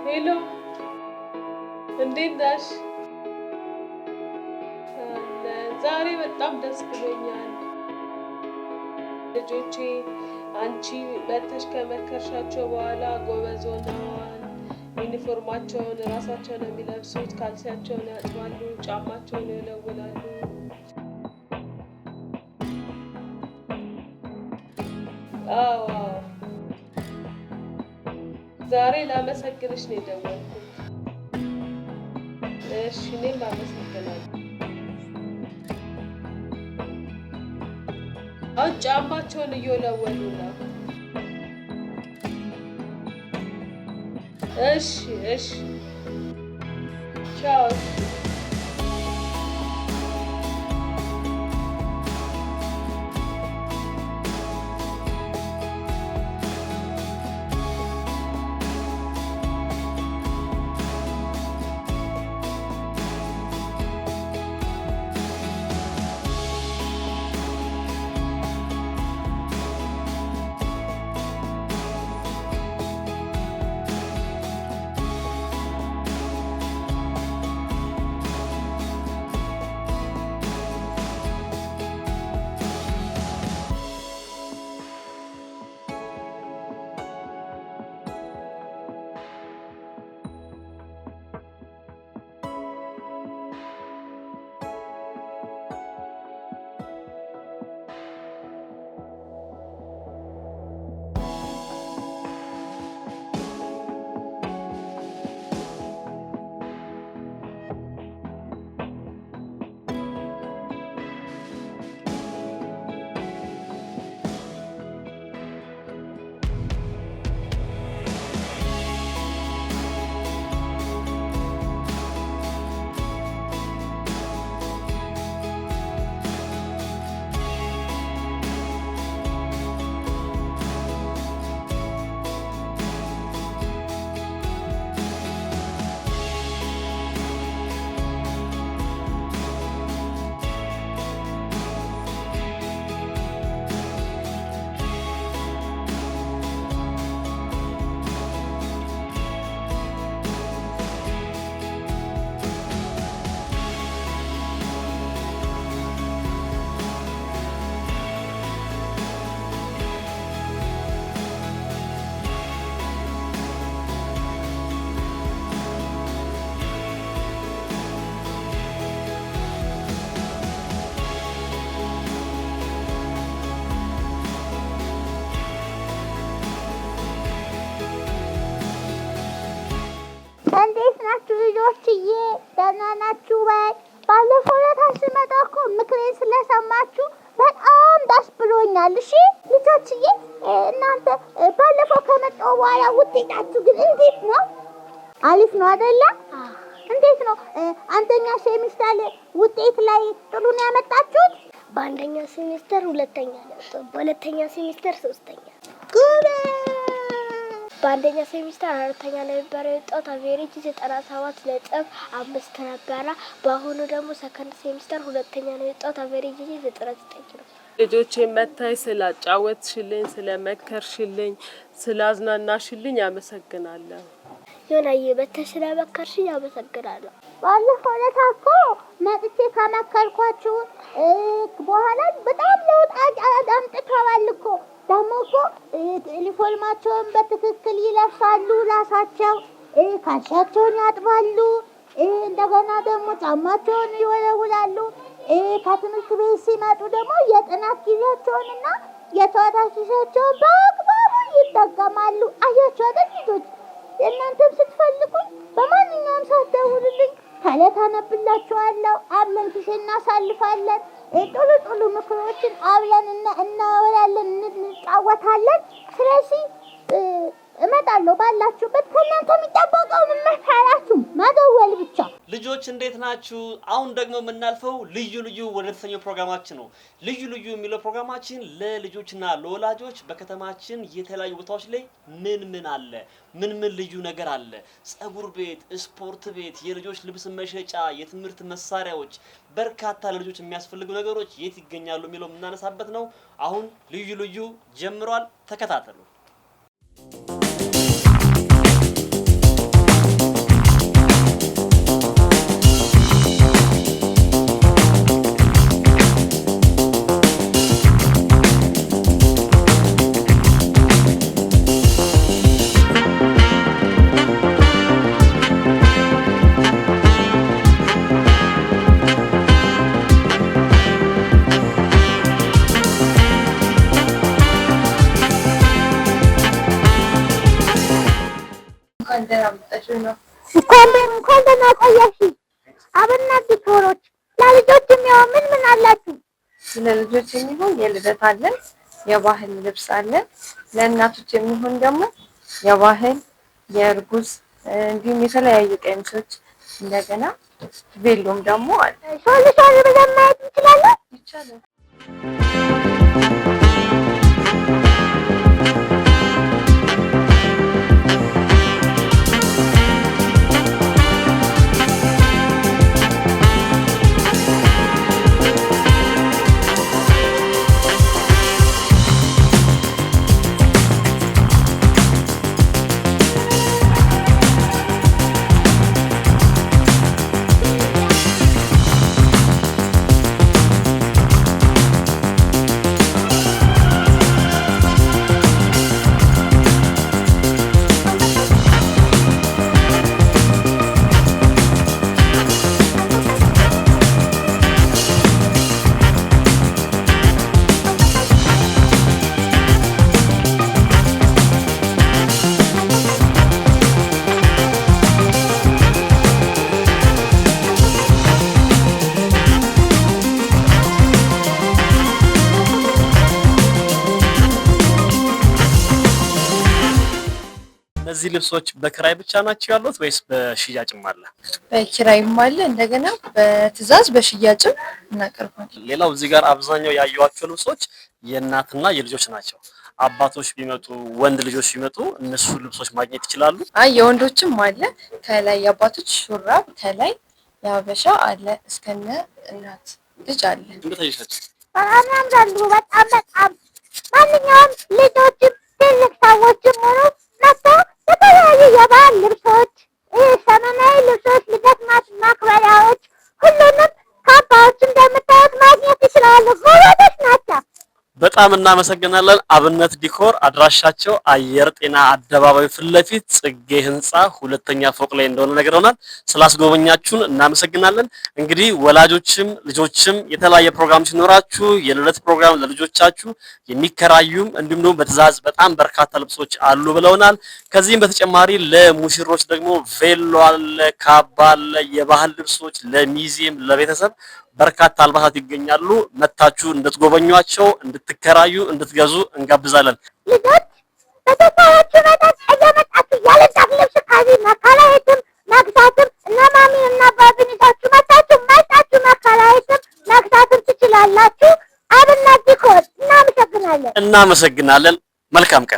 ሄሎ እንዴት ነሽ? ዛሬ በጣም ደስ ብሎኛል። ልጆቼ አንቺ መተሽ ከመከርሻቸው በኋላ ጎበዝ ሆነዋል። ዩኒፎርማቸውን ራሳቸው ነው የሚለብሱት፣ ካልሲያቸውን ያጥባሉ፣ ጫማቸውን ይወለውላሉ። አዎ ዛሬ ላመሰግንሽ ነው የደወልኩት። እሺ እኔም አመሰግናለሁ። አሁን ጫማቸውን እየወለወሉ ነው። እሺ እሺ ቻው። እንዴት ናችሁ ልጆችዬ? ደህና ናችሁ ወይ? ባለፈው ዕለት ስመጣ እኮ ምክሬን ስለሰማችሁ በጣም ደስ ብሎኛል። እሺ ልጆችዬ፣ እናንተ ባለፈው ከመጣሁ በኋላ ውጤታችሁ ግን እንዴት ነው? አሪፍ ነው አይደለ? እንዴት ነው አንደኛ ሴሚስተር ውጤት ላይ ጥሩ ነው ያመጣችሁት? በአንደኛ ሴሚስተር ሁለተኛ ነው፣ በሁለተኛ ሴሚስተር ሶስተኛ። በአንደኛ ሴሚስተር አራተኛ ላይ ነበር የወጣሁት። አቬሬጅ 97.5 ነበረ። በአሁኑ ደግሞ ሰከንድ ሴሚስተር ሁለተኛ ነው የወጣሁት። አቬሬጅ 99 ነው። ልጆቼ መታይ ስላጫወትሽልኝ፣ ስለመከርሽልኝ፣ ስላዝናናሽልኝ አመሰግናለሁ። ዮናዬ መተሽ ስለመከርሽኝ አመሰግናለሁ። ባለፈው ዕለት እኮ መጥቼ ከመከርኳችሁ በኋላ በጣም ለውጥ አምጥተዋል እኮ። ደግሞ እኮ ዩኒፎርማቸውን በትክክል ይለብሳሉ፣ ራሳቸው ካልሲያቸውን ያጥባሉ፣ እንደገና ደግሞ ጫማቸውን ይወለውላሉ። ከትምህርት ቤት ሲመጡ ደግሞ የጥናት ጊዜያቸውንና የጨዋታ ጊዜያቸውን በአግባቡ ይጠቀማሉ። አያችሁ አይደል ልጆች? እናንተም ስትፈልጉኝ በማንኛውም ሰዓት ደውሉልኝ፣ ከዕለት አነብላችኋለሁ። አብረን ጊዜ እናሳልፋለን። ጥሩ ጥሩ ምክሮችን አብረን እናወራለን፣ እንጫወታለን። ስለዚህ እመጣለሁ ባላችሁበት። ከእናንተ የሚጠበቀው መከራችሁ መደወል ብቻ። ልጆች እንዴት ናችሁ? አሁን ደግሞ የምናልፈው ልዩ ልዩ ወደ ተሰኘው ፕሮግራማችን ነው። ልዩ ልዩ የሚለው ፕሮግራማችን ለልጆችና ለወላጆች በከተማችን የተለያዩ ቦታዎች ላይ ምን አለ፣ ምን ልዩ ነገር አለ፣ ጸጉር ቤት፣ ስፖርት ቤት፣ የልጆች ልብስ መሸጫ፣ የትምህርት መሳሪያዎች፣ በርካታ ለልጆች የሚያስፈልጉ ነገሮች የት ይገኛሉ የሚለው የምናነሳበት ነው። አሁን ልዩ ልዩ ጀምሯል። ተከታተሉ። እንኳን ደህና ቆያሽ። አብነት ዲኮሮች ለልጆች የሚሆን ምን አላችሁ? ለልጆች የሚሆን የልደት አለን፣ የባህል ልብስ አለን። ለእናቶች የሚሆን ደግሞ የባህል የእርጉዝ እንዲሁም የተለያዩ ቀሚሶች እንደገና ቬሎም ደግሞ አለ። ሾል ብለን ማየት እንችላለን? ይቻላል። እነዚህ ልብሶች በክራይ ብቻ ናቸው ያሉት ወይስ በሽያጭም አለ? በኪራይም አለ፣ እንደገና በትዕዛዝ በሽያጭም እናቀርባለን። ሌላው እዚህ ጋር አብዛኛው ያዩዋቸው ልብሶች የእናትና የልጆች ናቸው። አባቶች ቢመጡ ወንድ ልጆች ቢመጡ እነሱ ልብሶች ማግኘት ይችላሉ? አይ የወንዶችም አለ። ከላይ የአባቶች ሹራብ ከላይ የሀበሻ አለ እስከነ እናት ልጅ አለ። እንደታይሻቸው በጣም ያምራሉ። በጣም ማንኛውም ልጆችም ትልቅ ሰዎችም ሆኖ መጥተው የተለያዩ የባህል ልብሶች፣ ዘመናዊ ልብሶች፣ ልደት ማክበሪያዎች፣ ሁሉንም ካባዎች እንደምታዩት ማግኘት ይችላሉ። ጎበዞች ናቸው። በጣም እናመሰግናለን። አብነት ዲኮር አድራሻቸው አየር ጤና አደባባይ ፊት ለፊት ጽጌ ህንጻ ሁለተኛ ፎቅ ላይ እንደሆነ ነግረውናል። ስላስጎበኛችሁን እናመሰግናለን። እንግዲህ ወላጆችም ልጆችም የተለያየ ፕሮግራም ሲኖራችሁ የልደት ፕሮግራም ለልጆቻችሁ የሚከራዩም እንዲሁም ደግሞ በትዕዛዝ በጣም በርካታ ልብሶች አሉ ብለውናል። ከዚህም በተጨማሪ ለሙሽሮች ደግሞ ቬሎ አለ፣ ካባ አለ፣ የባህል ልብሶች ለሚዜም ለቤተሰብ በርካታ አልባሳት ይገኛሉ። መታችሁ እንድትጎበኟቸው፣ እንድትከራዩ፣ እንድትገዙ እንጋብዛለን። ልጆች በተሳያችሁ መጠን እየመጣችሁ ያለንጣት ልብስ ከዚህ መከራየትም መግዛትም እነ ማሚ እና አባብን ይዛችሁ መታችሁ መከራየትም መግዛትም ትችላላችሁ። አብነት ዲኮር እናመሰግናለን። እናመሰግናለን። መልካም ቀን።